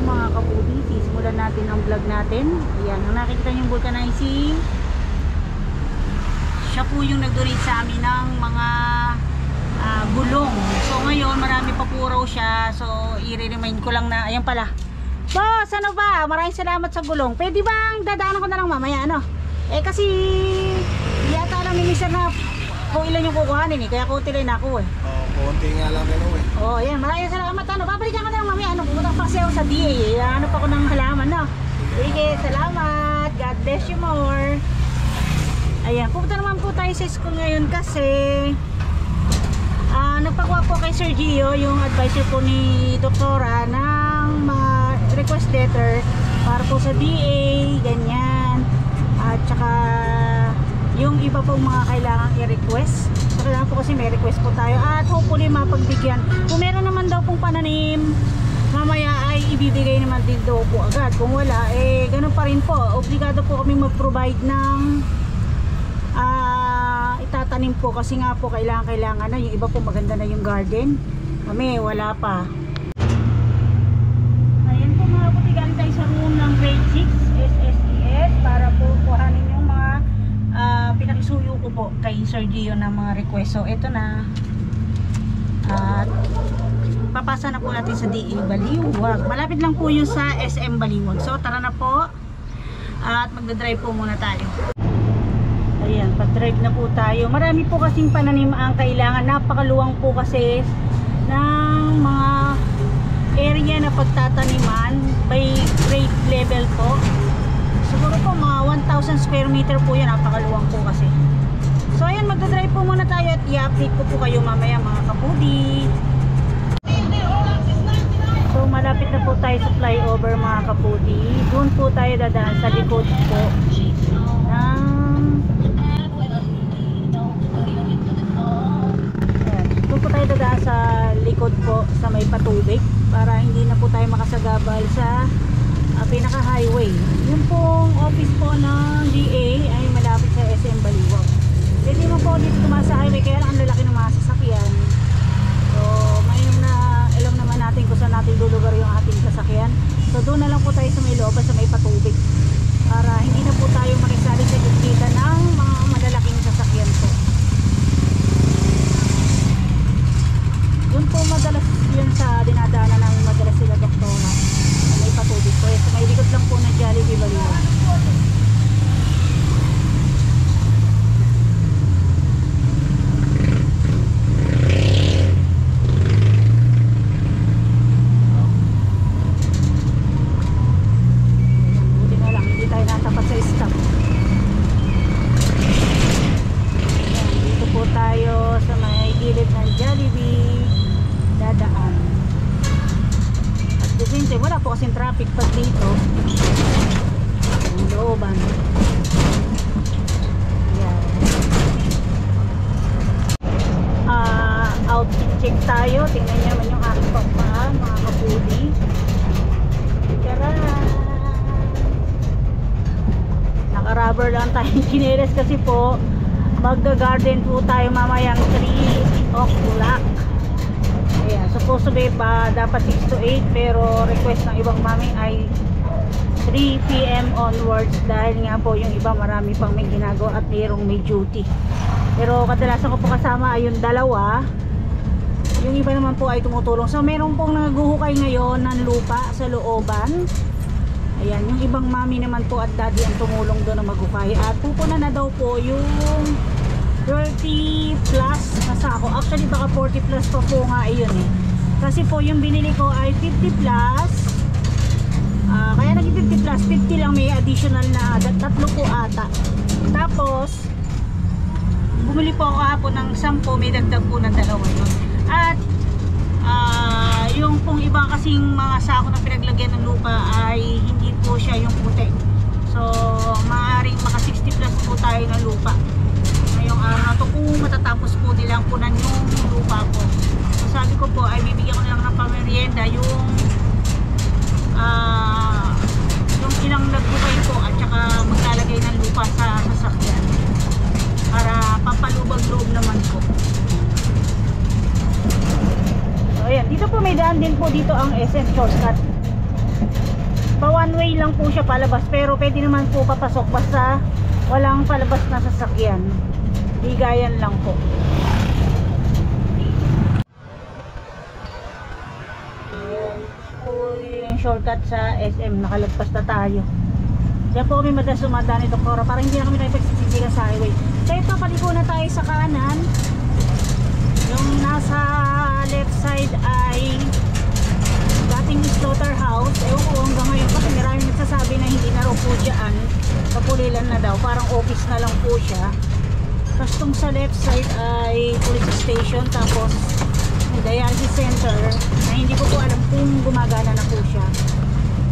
mga kapudi, sisimulan natin ang vlog natin. Ayan, ang nakikita yung vulcanizing, siya po yung nag-donate sa amin ng mga gulong. So ngayon marami pa po raw siya, so i-remind ko lang na, ayan pala boss, ano ba, maraming salamat sa gulong. Pwede bang dadaanan ko na lang mamaya, ano? Kasi yata lang ni Mr. na kung ilan yung kukuhanin kaya konti lang ako konti nga lang ayan, maraming salamat. Babalikan ko na lang mamaya, pumunta pa kasi ako sa DA, ano pa ko ng halaman, no? Sige, salamat, God bless you more. Ayan, pupunta naman po tayo sa school ngayon kasi nagpakuha po kay Sir Gio, yung advisor po ni Doktora, ng mga request letter para po sa DA, ganyan, at saka yung iba pong mga kailangan i-request. So kailangan po kasi may request po tayo at hopefully mapagbigyan. Kung meron naman daw pong pananim, mamaya ay ibibigay naman din daw po agad. Kung wala, ganun pa rin po, obligado po kami mag-provide ng itatanim po, kasi nga po kailangan na. Yung iba po maganda na yung garden, kami wala pa. Ayan po mga puti, galing tayo sa room ng grade 6 SSES para po kuhanin yung mga pinakisuyo ko po kay Sir Gio ng mga request. So ito na, at papasa na po natin sa DA Baliwag. Malapit lang po yung sa SM Baliwag. So tara na po at magdadrive po muna tayo. Ayan, pag-drive na po tayo. Marami po kasing pananim ang kailangan. Napakaluwang po kasi ng mga area na pagtataniman by grade level po. Siguro po mga 1,000 square meter po yan. Napakaluwang po kasi. So ayan, magdadrive po muna tayo at i-update ko po kayo mamaya mga kapudi. So malapit na po tayo sa flyover mga kapudi. Doon po tayo dadaan sa likod po dadaan sa likod po sa may patubig para hindi na po tayo makasagabal sa pinaka highway. Yung pong office po ng DA ay malapit sa SM Baliwag. Pwede mo po dito tumaas sa highway, kaya lang ang lalaki ng mga sasakyan. So mayroon na, alam naman natin kung saan natin lulugar yung ating sasakyan. So doon na lang po tayo sa may looban, sa may patubig, para hindi na po tayo makisali sa gitgita ng mga malalaking sasakyan po. Yun po madalas yun sa dinadaanan ng madalas sila Doktora. May patubig po. So may likod lang po ng Jollibee Baliwag. Buti na lang, hindi tayo natapat sa stop. Dito po tayo sa may gilid ng Jollibee dadaan. At the same time, wala po kasing traffic pag dito ang looban. Yan. Outfit check tayo. Tingnan nyo naman yung aking pagpaan mga kapudi. Tara! Naka-rubber lang tayong chinelas kasi po magga-garden po tayo mamayang 3 o'clock. Ayan, supposed to be pa dapat 6 to 8, pero request ng ibang mami ay 3 PM onwards dahil nga po yung iba marami pang may ginagawa at mayroong may duty. Pero kadalasan ko po kasama ay yung dalawa, yung iba naman po ay tumutulong. So meron pong naguhukay ngayon ng lupa sa looban. Ayan, yung ibang mami naman po at daddy ang tumulong doon na maghukay. At pupunan na daw po yung 30 plus na sako. Actually baka 40 plus pa po nga yun kasi po yung binili ko ay 50 plus, kaya naging 50 plus, 50 lang, may additional na tatlo po ata. Tapos bumili po ako hapon ng 10, may dagdag po ng 2 yun. At yung pong iba kasing mga sako na pinaglagyan ng lupa ay hindi po siya yung puti. So maaaring maka 60 plus po tayo ng lupa ngayong araw na to kung matatapos po nilang punan yung lupa po. So sabi ko po ay bibigyan ko na lang ng pamerienda yung ilang nagbukay po at saka maglalagay ng lupa sa sasakyan para pampalubag-loob naman po. So ayan, dito po may daan din po dito ang SM shortcut. Pa one way lang po siya palabas, pero pwede naman po papasok basta walang palabas na sasakyan. Bigayan lang po. Yung shortcut sa SM, nakalagpas na tayo. Diyan po kami madalas sumadaan ito, Cora, para hindi na kami tayo pagsisisigan sa highway. So ito, paliko na tayo sa kanan. Yung nasa left side ay dating slaughterhouse. Ewan ko hanggang ngayon kasi maraming nagsasabi na hindi na raw po dyan, kapulilan na daw, parang office na lang po siya. Tapos tong sa left side ay police station, tapos dialysis center na hindi ko po alam kung gumagana na po siya.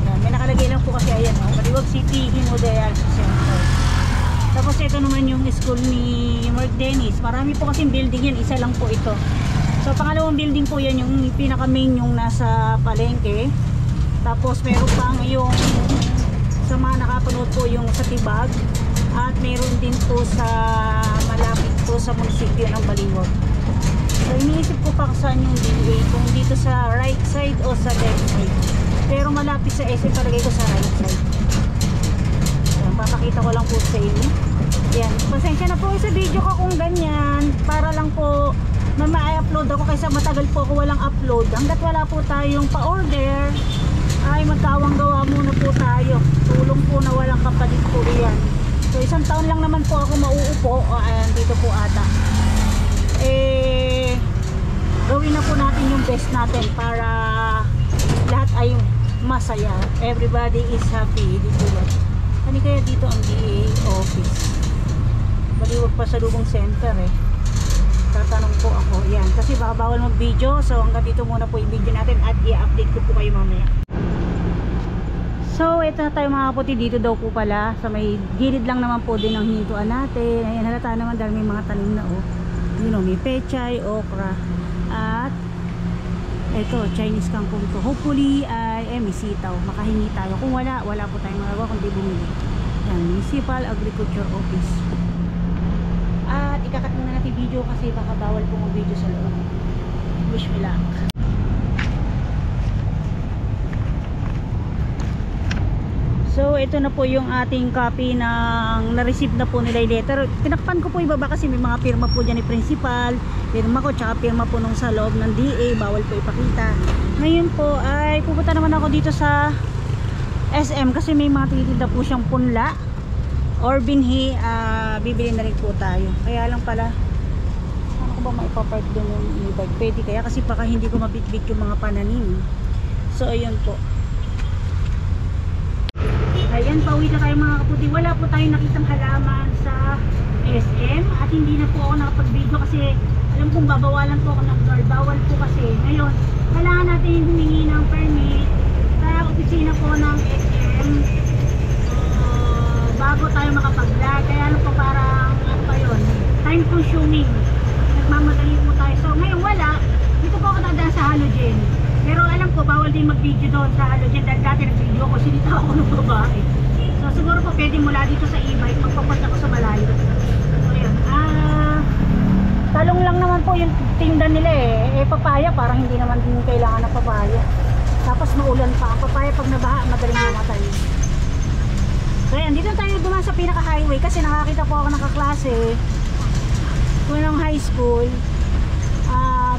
Yan, may nakalagay lang po kasi ayan, Maliwag City Hemodialysis Center. Tapos ito naman yung school ni Mark Dennis. Marami po kasing building yan, isa lang po ito. So pangalawang building po yan, yung pinaka main yung nasa palengke. Tapos meron pang yung sa mga nakapanood po yung sa Tibag, at meron din po sa malapit po sa munisipyo ng Baliwag. So iniisip ko pa saan yung DA, kung dito sa right side o sa left side. Pero malapit sa SM, palagay ko sa right side. Yan, papakita ko lang po sa inyo. Yan, pasensya na po sa video ko kung ganyan, para lang po ma-upload ako, kaysa matagal po ako walang upload. Hanggat wala po tayong pa-order ay magkawang gawa muna po tayo. Tulong po na walang kapalit po yan. So isang taon lang naman po ako mauupo. Ayan, dito po ata. Gawin na po natin yung best natin para lahat ay masaya. Everybody is happy dito. Ano kaya dito ang DA office? Baliwag pa sa Lubong Center eh. Tatanong po ako. Yan, kasi baka bawal mag-video. So hanggang dito muna po yung video natin at i-update ko po kayo mamaya. So ito na tayo mga kaputi, dito daw po pala sa may gilid lang naman po din ang hinintuan natin. Ayan, halata naman dahil may mga tanim na you know, may pechay, okra, at ito Chinese kangkong to. Hopefully ay may sitaw, makahingi tayo. Kung wala po tayong magagawa kundi bumili. Yan, Municipal Agriculture Office. At ikakat muna natin video kasi baka bawal po mag video sa loob. Wish me luck. So ito na po yung ating copy ng na-receive na po nila yung letter. Tinakpan ko po ibaba kasi may mga pirma po dyan ni principal, pirma ko, tsaka pirma po nung sa loob ng DA, bawal po ipakita. Ngayon po ay pupunta naman ako dito sa SM kasi may mga tinitinda po siyang punla or binhi. Bibili na rin po tayo. Kaya lang pala, ano ko ba maipapark doon yung e-bike? Pwede kaya kasi baka hindi ko mabitbit yung mga pananim. So ayun po. Ayan, pauwi na tayo mga kaputi. Wala po tayong nakitang halaman sa SM at hindi na po ako nakapag-video kasi alam kong babawalan po ako ng guard. Bawal po kasi. Ngayon, kailangan natin humingi ng permit sa opisina po ng SM bago tayo makapag-vlog. Kaya ano po, parang ano pa yun, time consuming. Nagmamadali po tayo. So ngayon wala, dito po ako dadaan sa halogen. Pero alam ko, bawal din mag-video doon sa halogen dahil dati nag-video ako, sinita ako ng babae. So siguro po pwede mula dito sa e-bike, magpapunta ako sa malayo. So yun, talong lang naman po yung tinda nila eh. Papaya, parang hindi naman din kailangan ng papaya. Tapos maulan pa. Ang papaya pag nabaha, madaling mamatay. So yan, dito tayo dumaan sa pinaka-highway kasi nakakita po ako ng kaklase ko ng high school.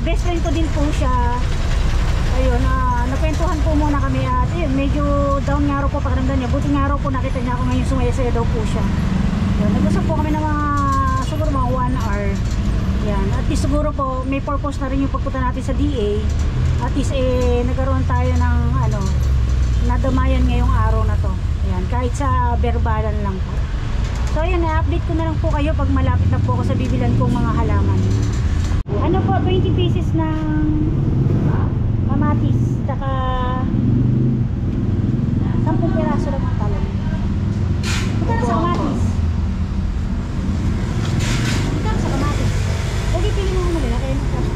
Best friend ko din po siya. Ayun, nakwentuhan po muna kami at yun, medyo down nga raw po pakiramdam niya. Buti nga raw po nakita niya ako ngayon, sumaya-saya daw po siya. Yun, nag-usap po kami ng mga, siguro mga 1 hour. Yan, at least siguro po may purpose na rin yung pagpunta natin sa DA. At least nagkaroon tayo ng nadamayan ngayong araw na to. Yan, kahit sa verbalan lang po. So yan, na-update ko na lang po kayo pag malapit na po ako sa bibilan kong mga halaman. Ano po, 20 pieces ng kamatis, saka 10 piraso lang ang talong. Magkano sa kamatis? Magkano sa kamatis? Huwag ipili mo naman nila, kaya magkano.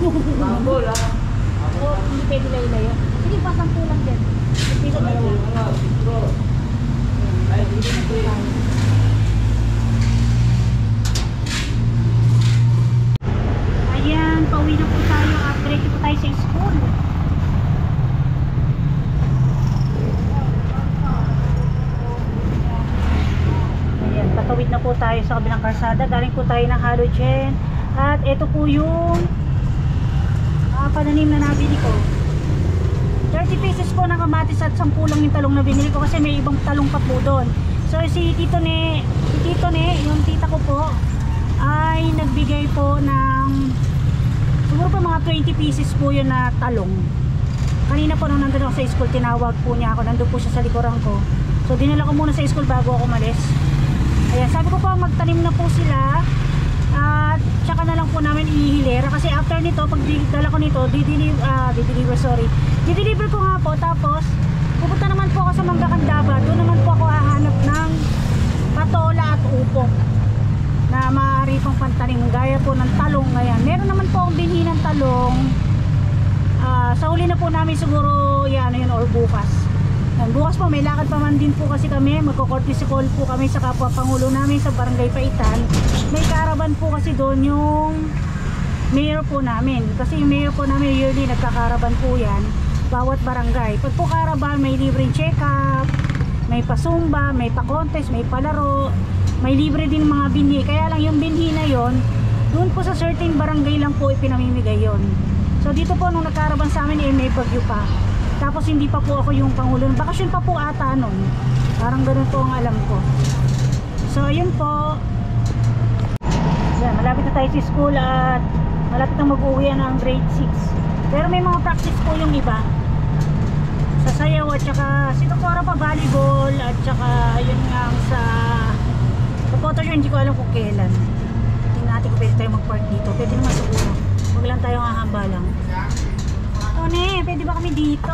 O, hindi pwede layo-layo. Sige pa, 10 lang din. Ipili na lang. Ayan, pauwi na po tayo at diretso po tayo sa school. kalsada. Galing po tayo ng halogen. At ito po yung pananim na nabili ko. 30 pesos po ng kamatis at 10 lang yung talong na binili ko kasi may ibang talong pa po doon. So si Tito Ne, yung tita ko po ay nagbigay po ng siguro pa mga 20 pieces po yun na talong. Kanina po nung nandun ako sa school, tinawag po niya ako, nandun po siya sa likuran ko. So dinala ko muna sa school bago ako umalis. Ayan, sabi ko po magtanim na po sila at tsaka na lang po namin ihilera kasi after nito, pag dala ko nito, dideliver ko nga po, tapos pupunta naman po ako sa Mangga Candaba. Doon naman po ako hahanap ng patola at upo na maaari pong pantanim gaya po ng talong. Ngayon, meron naman po akong binhi ng talong. Sa huli na po namin siguro yan or bukas. Bukas po may lakad pa man din po kasi kami, magko-courtesy call po kami sa kapwa Pangulo namin sa Barangay Paitan. May caravan po kasi doon yung mayor po namin, kasi yung mayor po namin yearly nagkakaravan po yan bawat barangay. Pag po caravan may libreng check-up, may pasumba, may pa-contest, may palaro, may libre din mga binhi. Kaya lang yung binhi na yon doon po sa certain barangay lang po ipinamimigay yon. So dito po nung nagkaravan sa amin may bagyo pa. Tapos hindi pa po ako yung Pangulo. Bakasyon pa po ata nun. Parang ganun po ang alam ko. So yun po. Yan, malapit na tayo sa school at malapit na mag-uwi na ang grade 6. Pero may mga practice po yung iba. Sa sayaw at saka sinukora pa volleyball at saka yun nga sa photo yun, hindi ko alam kung kailan. Tingnan natin kung pwede tayo mag-park dito. Pwede naman siguro. Huwag lang tayo hahamba lang. Ne, pwede ba kami dito?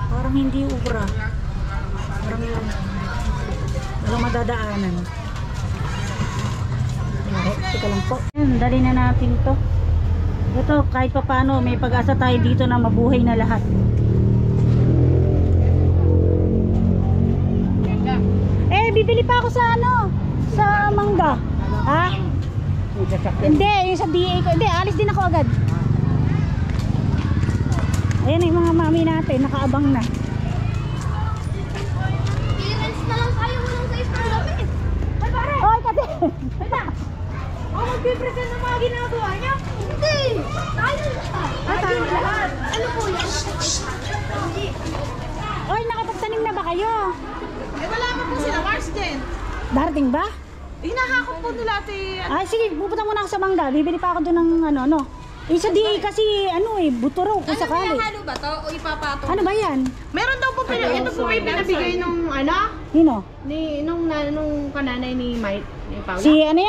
Parang hindi ubra. Parang walang madadaanan. Teka lang po. Dali na natin to. Ito, kahit pa paano, may pag-asa tayo dito na mabuhay na lahat. Bibili pa ako sa sa Mangga. Ha? Hindi, yung sa DA ko. Hindi, alis din ako agad. Ayan yung mga mami natin, nakaabang na. Clearance na lang tayo, walang sa store lapit. Ay pare! Oy, kasi! Wala! Ako mag-present ng mga ginagawa niya? Hindi! Tayo lahat! Tayo lahat! Ano po yan? Hindi. Oy, nakapagtanim na ba kayo? Wala pa po sila, Mars din. Darating ba? Hinahakot po nila ate. Ay, sige, pupunta muna ako sa Mangga. Bibili pa ako doon ng sa DA kasi buto raw kung sakali. Halo ba to o ipapato? Ano ba yan? Meron daw po ito po may pinabigay nung Nino? nung kananay ni Mike, ni Paula.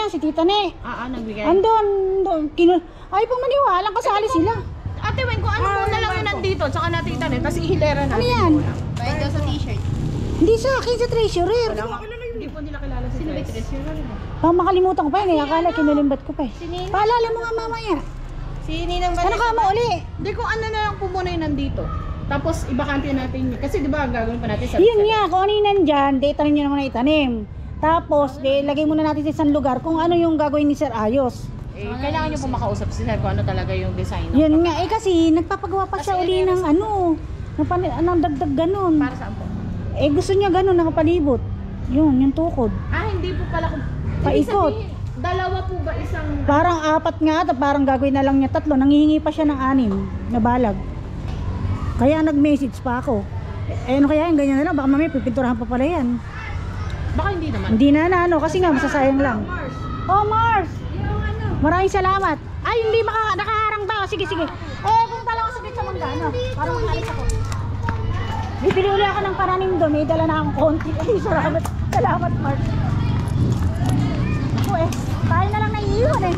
Si Tita Ne. Nagbigay. Andun. Ay, pang maniwalang kasali sila. Ate Wen, kung ano muna lang yun nandito, tsaka natin itanin, tapos ihilera natin. Ano yan? Bayad daw sa t-shirt. Hindi sa akin, sa treasurer. Hindi po nila kilala si treasurer. Makalimutan ko pa yun. Akala kinulimbat ko pa eh. Sino? Paalala mo nga mamaya. Si Ninang Ano ka mo uli? Hindi ko ano na lang po muna yung nandito. Tapos ibakante natin yun. Kasi di ba gagawin pa natin sa Yun nga, kung ano yung nandyan, di itanim nyo naman na itanim. Tapos, lagay muna natin sa isang lugar kung ano yung gagawin ni Sir Ayos. Kailangan nyo po makausap si Sir kung ano talaga yung design. Yun nga, kasi nagpapagawa pa siya uli ng ng dagdag ganun. Para saan po? Gusto niya ganun, nakapalibot. Yun, yung tukod. Hindi po pala kung... Paikot. Dalawa po ba isang... Parang 4 nga at parang gagawin na lang niya 3. Nanghihingi pa siya ng 6 na balag. Kaya nag-message pa ako. Ano kaya yung ganyan na lang? Baka mamaya pipinturahan pa pala yan. Baka hindi naman. Hindi na kasi nga masasayang lang. Oh, Mars! Maraming salamat. Ay, hindi nakaharang ba? Sige. Punta lang ako saglit sa Mangga, para makalis ako. Bibili uli ako ng paranim doon. May dala na akong konti. Salamat, Mars. Ako tayo na lang naiiwan eh.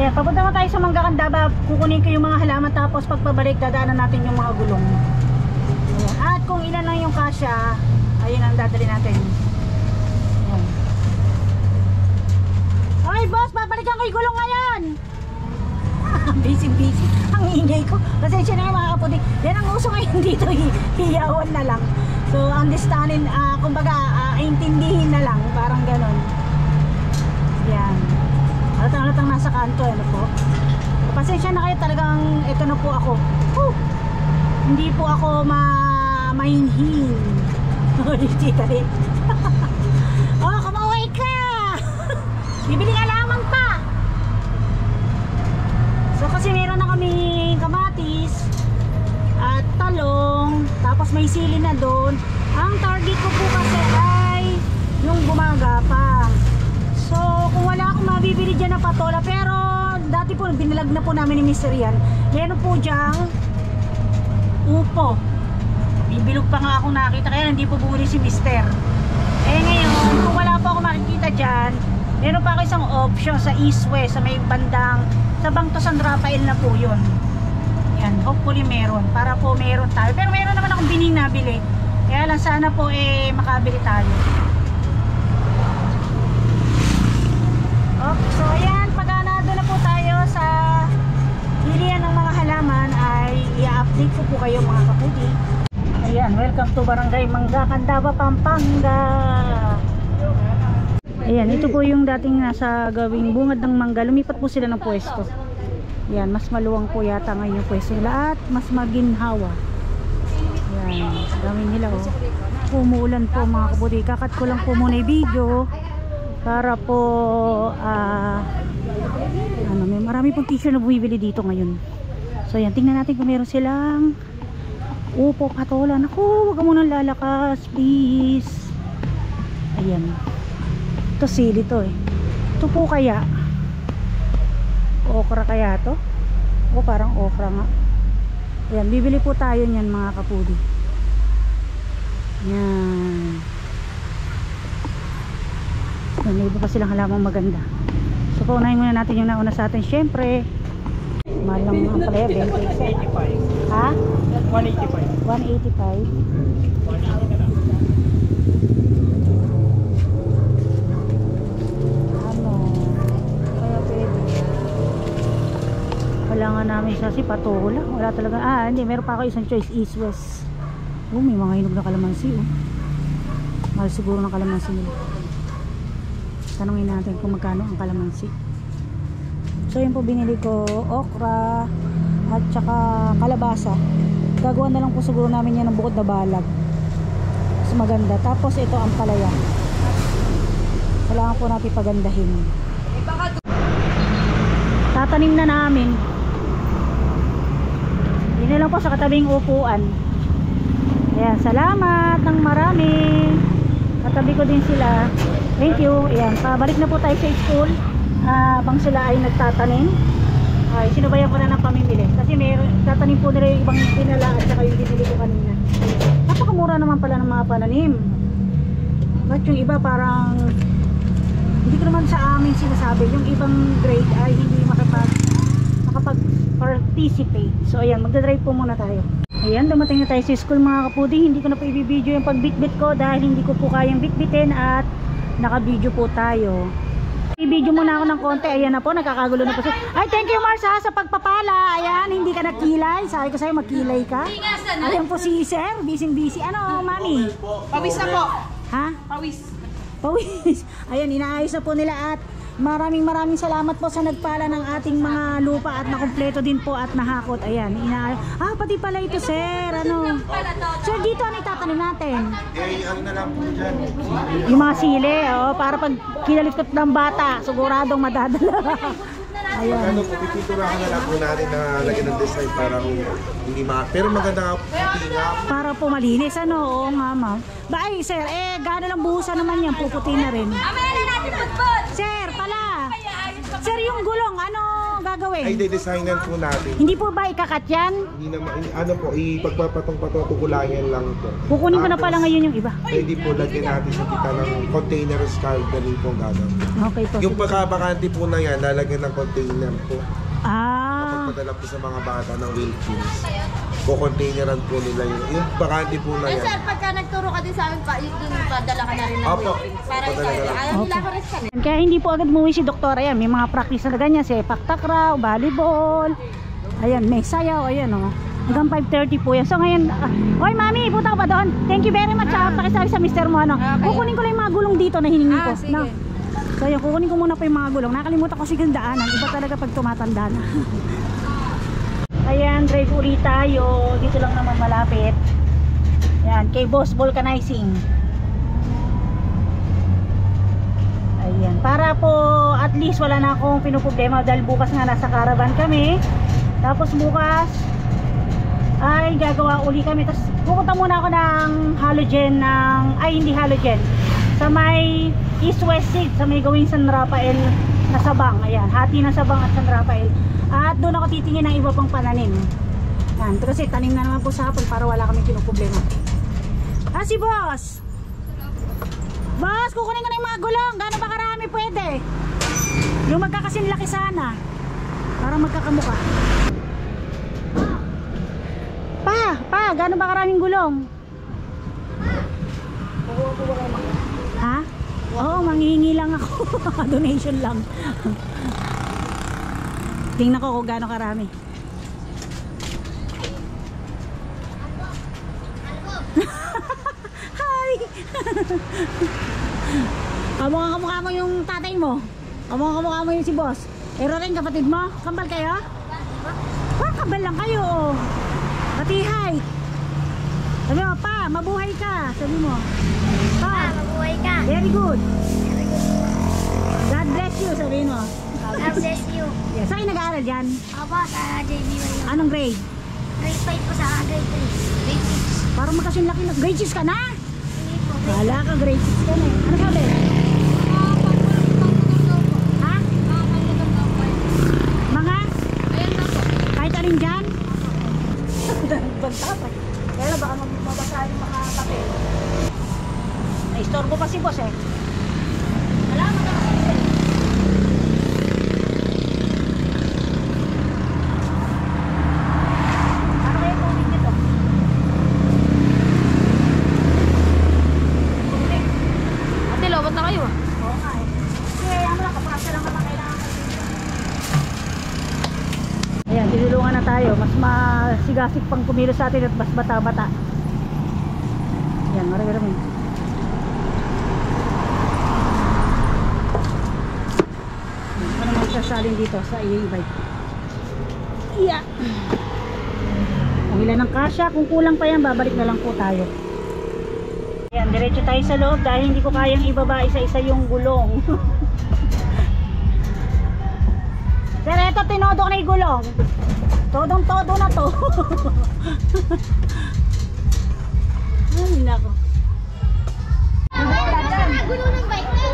Ayan, papunta na tayo sa Mangga Candaba. Kukunin ko yung mga halaman tapos pagpabalik dadaanan natin yung mga gulong. Ayan. At kung ilan lang yung kasya, ayun ang dadali natin. Ayan. Ay boss, babalikan ko yung gulong ngayon. Busy. Ang ingay ko. Pasensya na mga kaputik. Yan ang uso ngayon dito. Hiyawan na lang. So understanding, kumbaga intindihin na lang. Parang ganon. Yan. Halatang nasa kanto, ano po. Pasensya na kayo, talagang ito na po ako. Hindi po ako mahinhin. Chika rin. Oh, kamaway ka! Bibili ka lamang pa! So kasi meron na kami kamatis at talong, tapos may sili na doon. Ang target ko po kasi ay yung gumagapang. So kung wala akong mabibili dyan na patola, pero dati po binilag na po namin ni Mr. Yan. Meron po dyang upo. Bibilog pa nga akong nakita, kaya hindi po bumili si Mr. Eh ngayon, kung wala po ako makikita dyan, meron pa ako isang option sa East-West, sa may bandang, sa Bangto San Rafael na po yun. Yan, hopefully meron, para po meron tayo. Pero meron naman akong bining nabili, kaya lang sana po makabili tayo. Okay, so ayan, pag nado na po tayo sa hilihan ng mga halaman, ay i-update ko po kayo mga kapudi. Ayan, welcome to Barangay Mangga, Candaba, Pampanga. Ayan, ito po yung dating nasa gawing bungad ng mangga. Lumipat po sila ng pwesto. Ayan, mas maluwang po yata ngayon yung pwesto nila at mas maginhawa. Ayan, dami nila oh. Umuulan po mga kabudi. Kakat ko lang po muna yung video para po may marami pong teacher na bumibili dito ngayon. So ayan, tingnan natin kung meron silang upo, patola. Naku, wag ka munang lalakas, please. Ayan. Ito sili to eh. Ito po kaya okra kaya to? O parang okra nga. Ayan, bibili po tayo niyan mga kapudi. Ayan. Ayan, may iba pa silang halamang maganda. So paunahin muna natin yung nauna sa atin. Syempre mahal lang mga palaya, 20. Ha? 185. 185. Ano? Kaya pwede. Wala nga namin siya si patola. Wala talaga. Hindi. Meron pa ako isang choice, East-West. Oh, may mga hinog na kalamansi. Oh. Mahal siguro ng kalamansi nila. Tanungin natin kung magkano ang kalamansi. So yun po binili ko, okra at saka kalabasa. Gagawa na lang po siguro namin yan ng bukod na balag. Mas maganda. Tapos ito ang palaya. Kailangan po natin pagandahin. Tatanim na namin. Yun lang po sa katabing upuan. Ayan, salamat ng marami. Katabi ko din sila. Thank you. Ayan, pabalik na po tayo sa school. Bang sila ay nagtatanim, ay sinubayan ko na ng pamimili kasi meron tatanim po nila yung ibang pinala at saka yung binili ko kanina. Napakamura naman pala ng mga pananim. But yung iba parang hindi ko naman sa amin sinasabi, yung ibang grade ay hindi makapag-participate. So ayan, magdadrive po muna tayo. Ayan, dumating na tayo sa school mga kapudi. Hindi ko na po i-video yung pagbitbit ko dahil hindi ko po kayang bitbitin at naka-video po tayo. I-video muna ako ng konti. Ayan na po, nagkakagulo na po siya. Ay, thank you Marsa sa pagpapala. Ayan, hindi ka nakilay. Sabi ko sa'yo, magkilay ka. Ayan po si Sir, busy. Ano, mami? Pawis na po. Ha? Pawis. Ayan, inaayos na po nila at maraming salamat po sa nagpala ng ating mga lupa at nakumpleto din po at nahakot. Ayan, pati pala ito Sir. Ano? Sir, dito ano itatanim natin? Ano na lang po dyan? Yung mga sili, para pag kinalitkot ng bata, siguradong madadala. Ayan. Ano po, pipinturahan na lang po natin na lagyan ng design para hindi pero maganda nga po, puti nga. Para po malinis, ano? Oo nga, ma'am. Ay, sir, gano'n lang buhusan naman yan, puputi na rin. Amaya na natin putput! Sir, pala! Sir, yung gulong, ano gagawin? Ay, de-designan po natin. Hindi po ba ikakat yan? Hindi naman, ano po, ipagpapatong-patong, tukulangan lang po. Kukunin ko na pala ngayon yung iba. Pwede po, lagyan natin sa kita ng container card na rin pong gagawin. Okay po. Yung pagkabakante po na yan, lalagyan ng container po. Pagpadala po sa mga bata ng Wilkins. Kukontaineran po nila yun. Yung bakante po na yan. Sir, pagka nagturo ka din sa amin, padala ka na rin ng Opo. Philippines. Para Padala isa, na lang. ayaw nila ko rin sa Kaya hindi po agad umuwi si doktora yan. May mga practice na ganyan, sepak takraw, volleyball. Ayan, may sayaw, ayan o. Hanggang 5:30 po yan. So ngayon, oy mami, punta ko pa doon. Thank you very much. Pakisabi sa mister mo ano. Kukunin ko lang yung mga gulong dito na hiningi ko. sige. No? So yun, kukunin ko muna po yung mga gulong. Nakalimutan ko sigang daanan. Iba talaga pag tumatanda na. Ayan, drive ulit tayo. Dito lang naman malapit. Ayan, kay Boss Vulcanizing. Ayan, para po at least wala na akong pinuproblema dahil bukas nga nasa caravan kami. Tapos bukas ay gagawa uli kami. Tapos pupunta muna ako ng halogen hindi halogen. Sa may east-west seat, sa may gawing San Rafael na Sabang. Ayan, hati ng Sabang at San Rafael. At doon ako titingin ng iba pang pananim. Ayan, kasi tanim na naman po sa hapon para wala kami pinuproblema. Si Boss! Boss, kukunin ko na yung mga gulong. Gano'n ba karami pwede? Yung magkakasinlaki sana. Para magkakamuka. Pa, gano'n ba karaming gulong? Ha? Oo, manghihingi lang ako. Donation lang. Tingnan ko kung gano'n karami. Hi! Kamukha mo yung tatay mo. Kamukha mo yung si Boss. Pero rin kapatid mo? Kambal kayo? Kambal lang kayo. Oh. Pati hi. Sabi mo, pa, mabuhay ka. Sabi mo. Pa, Mabuhay ka. very good. God bless you, sabi mo. God bless you. Yes. Saan kayo nag-aaral dyan? Ako sa JBY. Anong grade? Grade 5 po sa grade 3. Grade 6. Parang magkasinlaki na. Grade 6 ka na? Hindi po. Wala ka, grade 6 ka na eh. Ano sabi? Ha? Mga? Ayan na po. Kahit alin dyan? Banta pa. Kaya baka mabasa yung mga papel. Naistorbo pa si Boss eh. Salamat ako sa isa. Ano kayo tubig nito? Ate, lobot na kayo. Oo nga eh. Kasi ano lang, kapasa lang naman kailangan. Ayan, tinulungan na tayo. Mas masigasig pang kumilos sa atin at mas bata-bata. Ayan, marami-rami. Ano naman sasalin dito sa i-bike. Yeah. Kung ilan ang kasya, kung kulang pa yan, babalik na lang po tayo. Ayan, diretso tayo sa loob dahil hindi ko kayang ibaba isa-isa yung gulong. Pero ito, tinodo ko na yung gulong. Todong-todo na to. Ay, nako. Gulo ng bike na.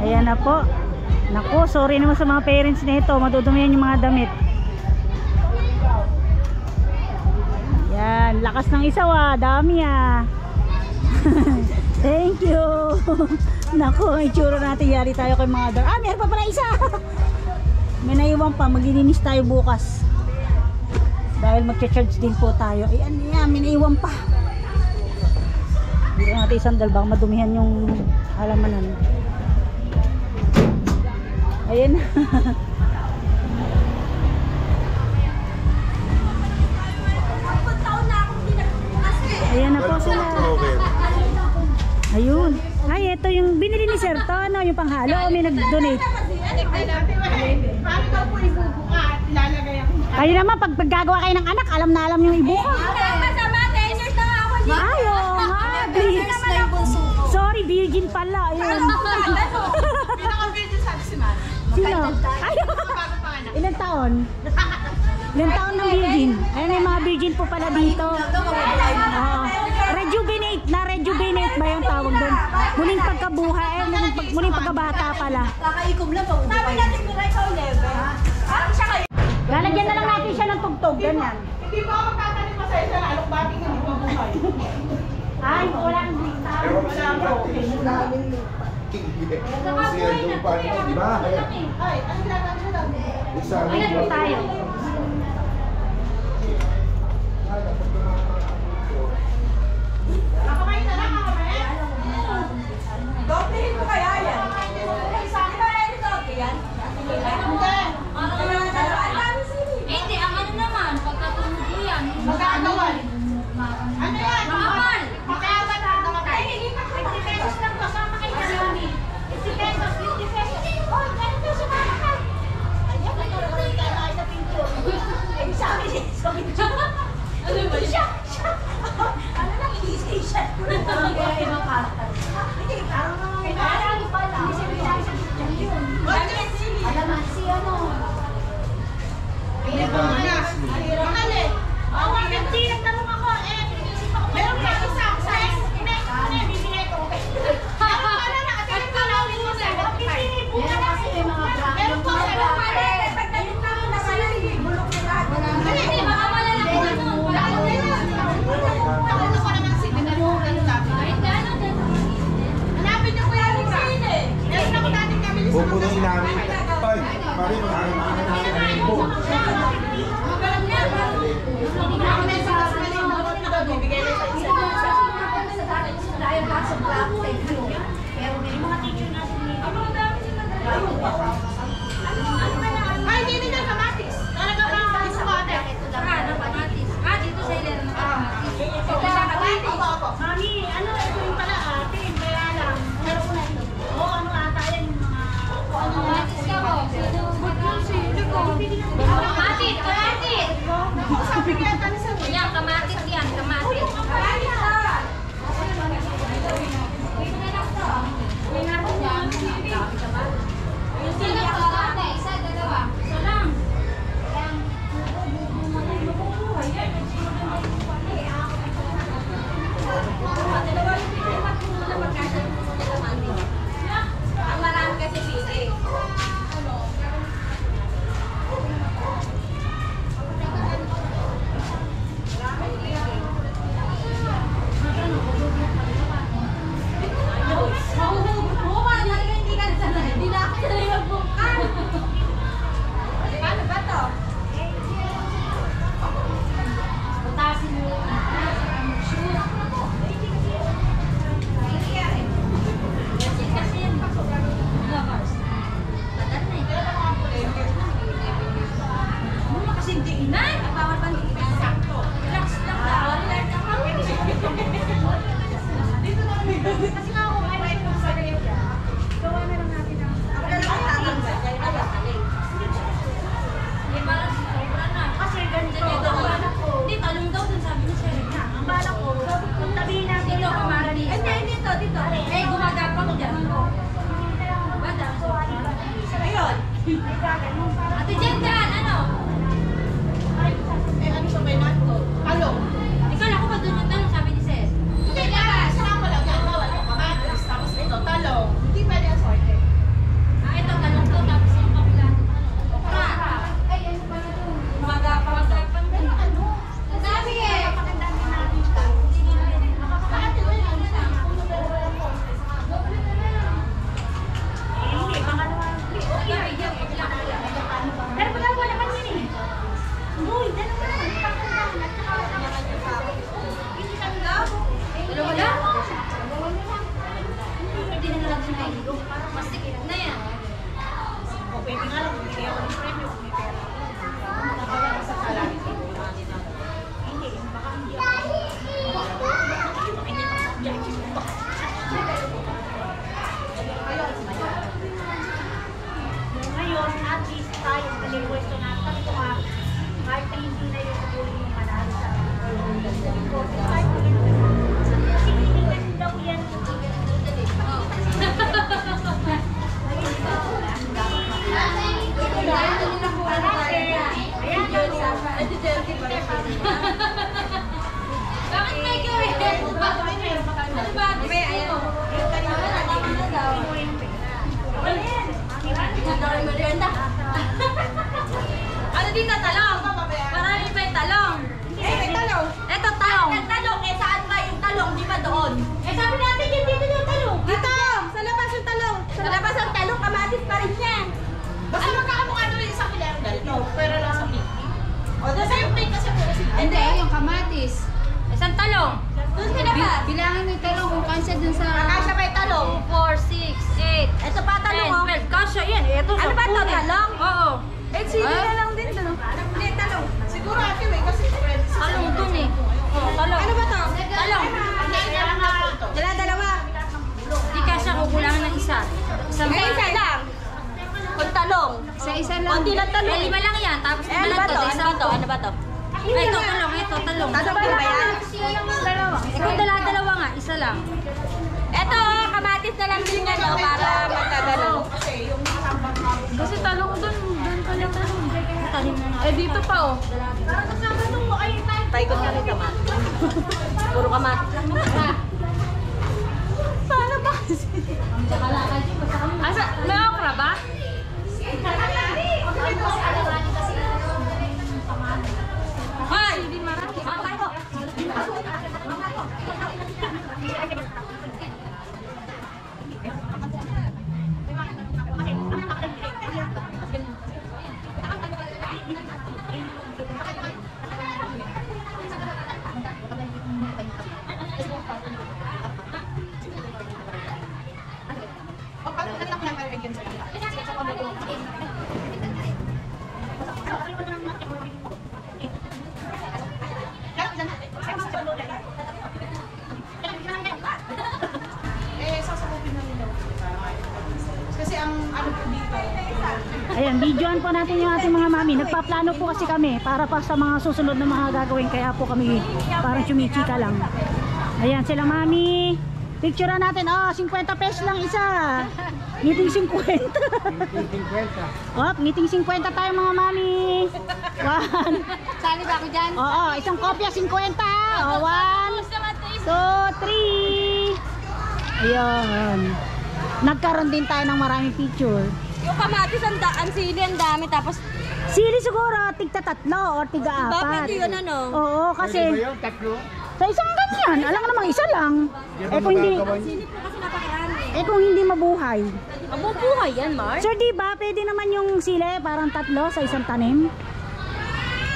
Ayan na po. Naku, sorry naman sa mga parents na ito. Madudumihan yung mga damit. Ayan, lakas ng isaw dami Thank you. Naku, may tsura natin. Yari tayo kay mother. Meron pa pala isa. May naiwan pa. Maglilinis tayo bukas. Dahil magcha-charge din po tayo. Ayan, may naiwan pa. Hindi natin isandal. Baka madumihan yung halamanan. Ayan. Ayan na po sila. Ayun. Ay, ito yung binili ni Sir to. Ano, yung panghalo o may nag-donate? Kayo naman, pag gagawa kayo ng anak, alam na alam yung ibuka. Ay, oo nga. Sorry, virgin pala. Ayun. Pinaka-virgin sabi si Mara. Sino? Ay, ilang taon? Ilang taon ng virgin? Ayun, may mga virgin po pala dito. Rejuvenate. Na-rejuvenate ba yung tawag doon? Muling pagkabuhay. Muling pagkabata pala. Kakaikom lang pag sabi natin kung ikaw level. Siya kayo. Lalagyan na lang natin siya ng tugtog. Ganyan. Hindi mo ako magtatanim pa sa isa na alok bating hindi mo buhay. Ay, wala kang dito. Ay, ano ginagawa siya lang? Ayan po tayo. Kakamain na lang kakamain. Doblehin ko kaya yan. Sa akin na yan ito. Yan. Hindi, ang ano naman, pagkatunog ko yan. Magkakawan. Ano yan? Mahal. Pakayawan na. Ay, hindi pa 50 pesos lang kasama kayo. Ano ba siya? Ano na, PlayStation? Ibang karakter. Hindi, parang kailangan pala. Hindi siya pinag-isip yun. Bakit? Alaman si ano. Mahal eh. Oo, kasi nagtanong ako, pinag-isip ako. Meron ka isa, size, bibigay ko. Ano na, kasi nagtanawin mo sa meron kasi may mga brand. Meron po, pagdating na lang na bulok na lahat. Hindi, mga malalaki na nun. Ano ko naman si hanapin niyo ko yung sine. Meron ako dating nabili sa Pupunuin namin. Ay, pare, makakain namin po. bibigay na sa isa. Dahil kaso black tape yun. Pero may mga teacher natin dito. Ay, hindi nila kamatis. Talaga ba ang isa ko ate? Dito sa ilan ng kamatis. Mami, ano, ito yung pala atin, kaya lang. Meron ko na ito. Oo, ano ata yan yung mga... Kamatis ka mo. Kamatis. Sabi ko yan, tani sa Yan, kamatis yan, kamatis. Isa, dalawa. Isa lang. Ang marami kasi pili. Paano ba to? Putasin mo yung shoot. Kasi yan. Lovers. Badat na eh. Muna kasi hindi inay. Bawal pa hindi inay. Sakto. Relax lang daw. Relax lang daw. Kasi nga ako, ay, ito sa ganyan. Gawa na lang natin ang... Hindi parang sobra na. Kasi ganito, Dito, ang balak ko. Hindi, talong daw dun sabi ni Sir. Ang balak ko, kung tabihin natin Dito, ito, kamatis. Hindi, dito, dito. Eh, gumagapang dyan. Bada. Ayun. Ate Jen dyan, ano? Eh, ano sa may nato? Talong. Ikaw lang ko ba dun yung talong sabi ni Sir? Hindi, sama lang yan. Bawal yung kamatis. Tapos ito, talong. Hindi pwede ang sorte. Ito, talong to, tapos yung kapila. Okra. Ay, ano pa na doon? Magapang. Pero ano? Sabi eh. Pakandami natin ito. Ate, wala na lang. Kung dalawa lang po. Hindi, baka naman. Pero pagkawa naman yun eh. Uy, dalawa naman. Pakandami at saka hindi kami labo. Dalawa lang? Hindi na lang sinahilo. Mas tikit na yan. O, pwede nga lang. Hindi ako ng premyo kung may pera. Hindi, baka hindi ako. Ngayon, at least tayo sa request na sabi ko nga, kahit na hindi na yung siguro yung manalo sa kahit na yun. Kasi hindi kasi daw yan. Bakit may curious? Ano ba? May ano? Ano dito? Talong? Marami pa yung talong. Eh, may talong. Eto, talong. Ang talong, eh saan ba yung talong? Di ba doon? Eh, sabi natin yung dito yung talong. Dito! Sa labas yung talong. Sa labas ang talong, kamatis pa rin yan. Basta magkakamukha doon yung isang kilero ganito. Pero lang sa pink. O, doon sa yung pink kasi puro sila. Hindi, yung kamatis. Isang talong. Doon sila ba? Bilangin mo yung talong kung kansa dun sa... Kasya ba yung talong? 2, 4, 6, 8. Ito pa talong, oh. 10, 12. Kasha yan. Ito, Ano ba ito, talong? Oo. Eh, sige na lang din doon. Hindi, talong. Siguro ate, may kasi pwede sa Talong dun eh. Oo, talong. Ano ba to? Talong. Dala-dalawa. Di kasha kukulangan ng isa. Isang Eh, isa lang. Kung talong. Sa isa lang. Konti lang talong. Eh, 5 lang yan. Tapos Eh, ano ba to? Ano ba to? Ano ba to? Ito, talong. Talong din ba yan? Ikaw dala-dalawa nga, isa lang. Ito, kamatis na lang din yan, oh, para magdadalo. Kasi talong doon pa lang talong. Tanim na nga. Eh dito pa oh. Paikot ka rin naman. Puro kamatis lang naman. Paano ba? Asa, may okra ba? Hoy! Ayan, videoan po natin yung ating mga mami. Nagpaplano po kasi kami para pa sa mga susunod na mga gagawin. Kaya po kami parang chumichika lang. Ayan sila mami. Picturean natin. Oh, 50 pesos lang isa. Ngiting 50. Oh, ngiting 50 tayo mga mami. 1. Sali ba ako dyan? Oo, isang kopya 50. Oh, 1, 2, 3. Ayan. Nagkaroon din tayo ng maraming picture. Yung kamatis, ang sili, ang dami. Tapos, Sili siguro, tigta 3 o tigta 4. ba, pwede yun ano? Oo, kasi sa isang ganyan, alam mo namang isa lang. Kung hindi mabuhay. Mabubuhay yan, Mar. Sir, di ba pwede naman yung sili parang 3 sa isang tanim?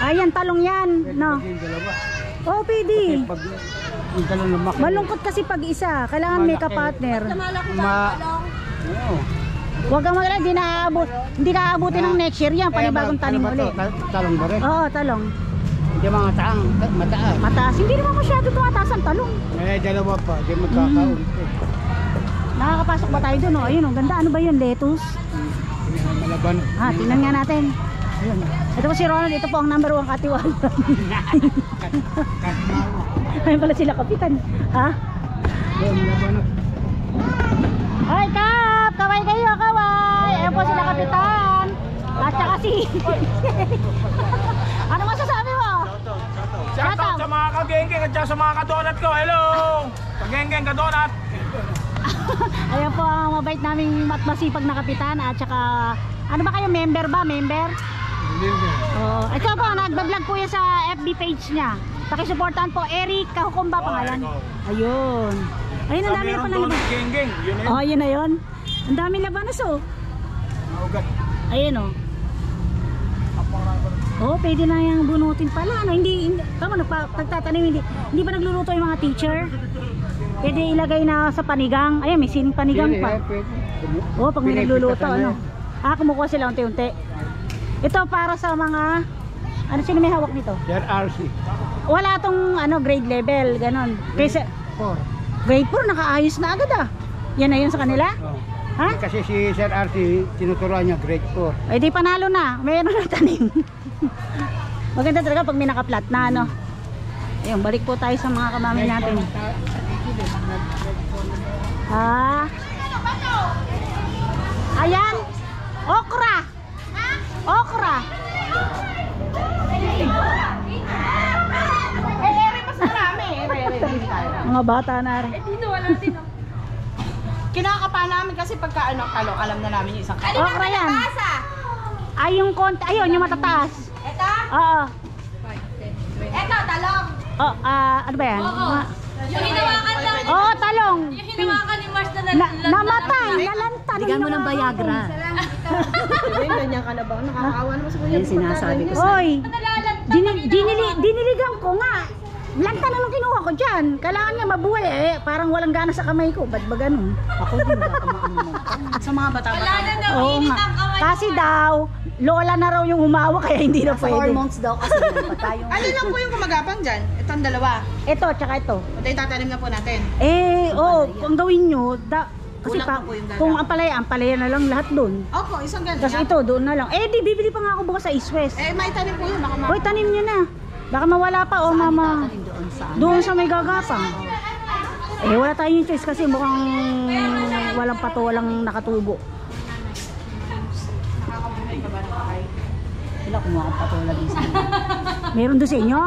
Ayan, talong yan, no? Oo, pwede. Malungkot kasi pag isa, kailangan may ka-partner. Huwag kang mag-alala, hindi ka aabutin ng next year yan, panibagong tanim ulit. Talong ba rin? Oo, talong. Hindi mga taang, mataas. Mataas, hindi naman masyado tumataas ang talong. Eh, dalawa pa, di magkakaunti. Nakakapasok ba tayo dun? Oh? Ayun, oh, ganda. Ano ba yun? Lettuce? Malaban. Tingnan nga natin. Ayun. Ito po si Ronald. Ito po ang number 1 katiwala. Ayun pala sila kapitan. Ha? Malaban. Ay, Kap! Kaway kayo, kaway! Ayun po sila kapitan. At saka si... Ano masasabi mo? Shoutout sa mga kagengeng at sa mga kadonat ko. Hello! Kagengeng, kadonat! Ayan po ang mabait naming masipag na kapitan. At saka... Ano ba kayo? Member ba? Member? Oh, ito po, nagbablog po yan sa FB page niya. Pakisuportahan po, Eric Kahukumba pangalan. Ayun. Ayun, ang dami na pala labanas. Gengeng, yun yun. Oh, yun na yun. Ang dami labanas oh. Maugat. Ayun oh. Oh, pwede na yung bunutin pala. Ano, hindi tama, nagtatanim, hindi pa nagluluto yung mga teacher. Pwede ilagay na sa panigang. Ayun, may sining panigang pa. Oh, pag may nagluluto, ano. Kumukuha sila unti-unti. Ito para sa mga, ano, sino may hawak nito? Sir RC. Wala tong ano, grade level, ganon. Kasi 4. grade 4, nakaayos na agad ah. Yan na yun sa kanila? Oh. Ha? Kasi si Sir RC, tinuturuan niya grade 4. Ay di panalo na, mayroon na tanim. Maganda talaga pag may nakaplat na ano. Ayun, balik po tayo sa mga kamami natin. Ayan, okra. Okra. Mga bata na rin. Dito wala din ako. Kinakapa namin kasi pagka ano, talong, alam na namin yung isang Okra yan. Ay, yung konti, ayun, yung matataas. Ito? Oo. Ito, talong. Oh, ano ba yan? Yung hinawakan lang. Oo, talong. Yung hinawakan ni Mars na Namatay, nalanta. Bigyan mo ng Viagra. Ganyan ka na ba? Nakakawa naman sa kuya. Yan sinasabi ko. Oy, diniligan ko nga. Lanta na nung kinuha ko dyan. Kailangan niya mabuhay eh. Parang walang gana sa kamay ko. Ba't ba ganun? Ako din Sa mga bata-bata. Wala na daw, Oo init nga. ang kamay. Kasi daw, lola na raw yung humawa kaya hindi na pwede. daw kasi ano lang po yung kumagapang dyan? Ito ang dalawa. Ito, tsaka ito. Ito yung tatanim na po natin. Kung gawin nyo, kasi Kulang pa po yung dalawa. kung ampalaya na lang lahat doon. Opo, isang ganyan. Tapos ito, doon na lang. Di bibili pa nga ako bukas sa East West. May tanim po yun. Baka Hoy, tanim nyo na. Baka mawala pa o mama. Doon sa may gagapang. Eh wala tayong choice kasi mukhang walang pato, walang nakatubo. Sila kumuha ng pato lagi sa. Meron doon sa inyo?